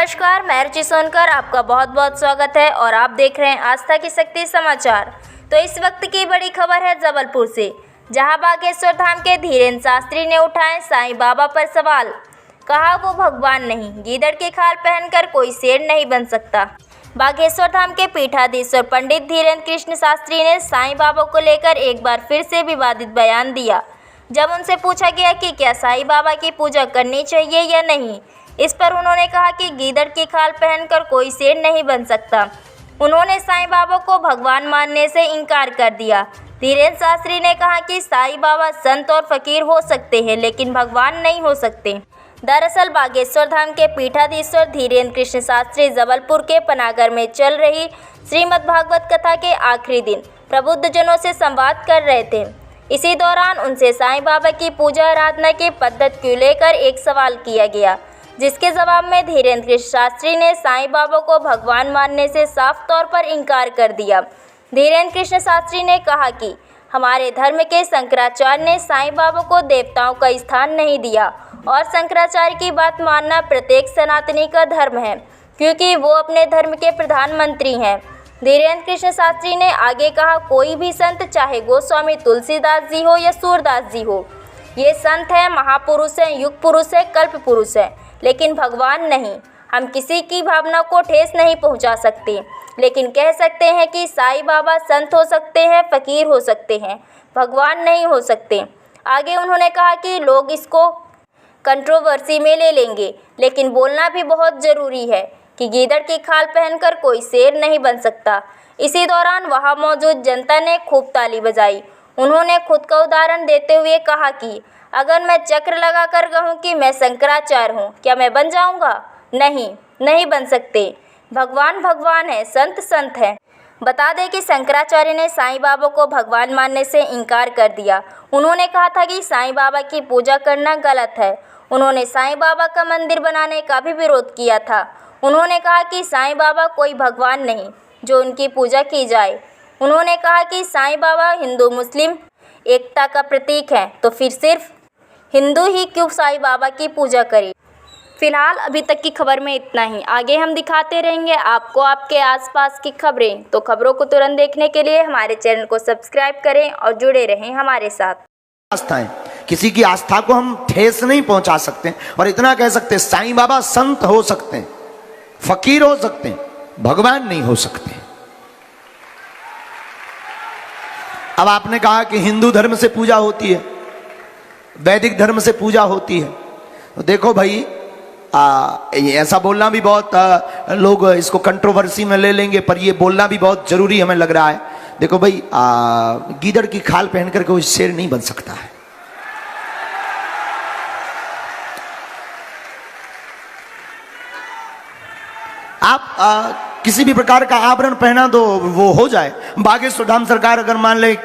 नमस्कार, मैं रुचि सोनकर आपका बहुत बहुत स्वागत है और आप देख रहे हैं आस्था की शक्ति समाचार। तो इस वक्त की बड़ी खबर है जबलपुर से, जहां बागेश्वर धाम के धीरेन्द्र शास्त्री ने उठाए साईं बाबा पर सवाल। कहा वो भगवान नहीं, गीदड़ की खाल पहनकर कोई शेर नहीं बन सकता। बागेश्वर धाम के पीठाधीश्वर पंडित धीरेन्द्र कृष्ण शास्त्री ने साईं बाबा को लेकर एक बार फिर से विवादित बयान दिया। जब उनसे पूछा गया कि क्या साईं बाबा की पूजा करनी चाहिए या नहीं, इस पर उन्होंने कहा कि गीदड़ की खाल पहनकर कोई शेर नहीं बन सकता। उन्होंने साईं बाबा को भगवान मानने से इनकार कर दिया। धीरेन्द्र शास्त्री ने कहा कि साईं बाबा संत और फकीर हो सकते हैं, लेकिन भगवान नहीं हो सकते। दरअसल बागेश्वर धाम के पीठाधीश्वर धीरेन्द्र कृष्ण शास्त्री जबलपुर के पनागर में चल रही श्रीमद् भागवत कथा के आखिरी दिन प्रबुद्धजनों से संवाद कर रहे थे। इसी दौरान उनसे साईं बाबा की पूजा आराधना की पद्धति को लेकर एक सवाल किया गया, जिसके जवाब में धीरेन्द्र कृष्ण शास्त्री ने साईं बाबा को भगवान मानने से साफ तौर पर इनकार कर दिया। धीरेन्द्र कृष्ण शास्त्री ने कहा कि हमारे धर्म के शंकराचार्य ने साईं बाबा को देवताओं का स्थान नहीं दिया और शंकराचार्य की बात मानना प्रत्येक सनातनी का धर्म है, क्योंकि वो अपने धर्म के प्रधानमंत्री हैं। धीरेन्द्र कृष्ण शास्त्री ने आगे कहा, कोई भी संत, चाहे गोस्वामी तुलसीदास जी हो या सूरदास जी हो, ये संत हैं, महापुरुष हैं, युग पुरुष है, कल्प पुरुष है, लेकिन भगवान नहीं। हम किसी की भावना को ठेस नहीं पहुंचा सकते, लेकिन कह सकते हैं कि साईं बाबा संत हो सकते हैं, फकीर हो सकते हैं, भगवान नहीं हो सकते। आगे उन्होंने कहा कि लोग इसको कंट्रोवर्सी में ले लेंगे, लेकिन बोलना भी बहुत ज़रूरी है कि गीदड़ की खाल पहनकर कोई शेर नहीं बन सकता। इसी दौरान वहां मौजूद जनता ने खूब ताली बजाई। उन्होंने खुद का उदाहरण देते हुए कहा कि अगर मैं चक्र लगाकर कहूँ कि मैं शंकराचार्य हूँ, क्या मैं बन जाऊँगा? नहीं बन सकते। भगवान भगवान है, संत संत है। बता दें कि शंकराचार्य ने साईं बाबा को भगवान मानने से इनकार कर दिया। उन्होंने कहा था कि साईं बाबा की पूजा करना गलत है। उन्होंने साईं बाबा का मंदिर बनाने का भी विरोध किया था। उन्होंने कहा कि साईं बाबा कोई भगवान नहीं जो उनकी पूजा की जाए। उन्होंने कहा कि साईं बाबा हिंदू मुस्लिम एकता का प्रतीक है, तो फिर सिर्फ हिंदू ही क्यों साईं बाबा की पूजा करे। फिलहाल अभी तक की खबर में इतना ही। आगे हम दिखाते रहेंगे आपको आपके आसपास की खबरें। तो खबरों को तुरंत देखने के लिए हमारे चैनल को सब्सक्राइब करें और जुड़े रहें हमारे साथ। आस्थाएं, किसी की आस्था को हम ठेस नहीं पहुंचा सकते और इतना कह सकते हैं साईं बाबा संत हो सकते हैं, फकीर हो सकते हैं, भगवान नहीं हो सकते। अब आपने कहा कि हिंदू धर्म से पूजा होती है, वैदिक धर्म से पूजा होती है, तो देखो भाई ऐसा बोलना भी बहुत लोग इसको कंट्रोवर्सी में ले लेंगे, पर ये बोलना भी बहुत जरूरी हमें लग रहा है। देखो भाई, गीदड़ की खाल पहनकर कोई शेर नहीं बन सकता है। आप किसी भी प्रकार का आभरण पहना दो, वो हो जाए। बागेश्वर धाम सरकार अगर मान ले कि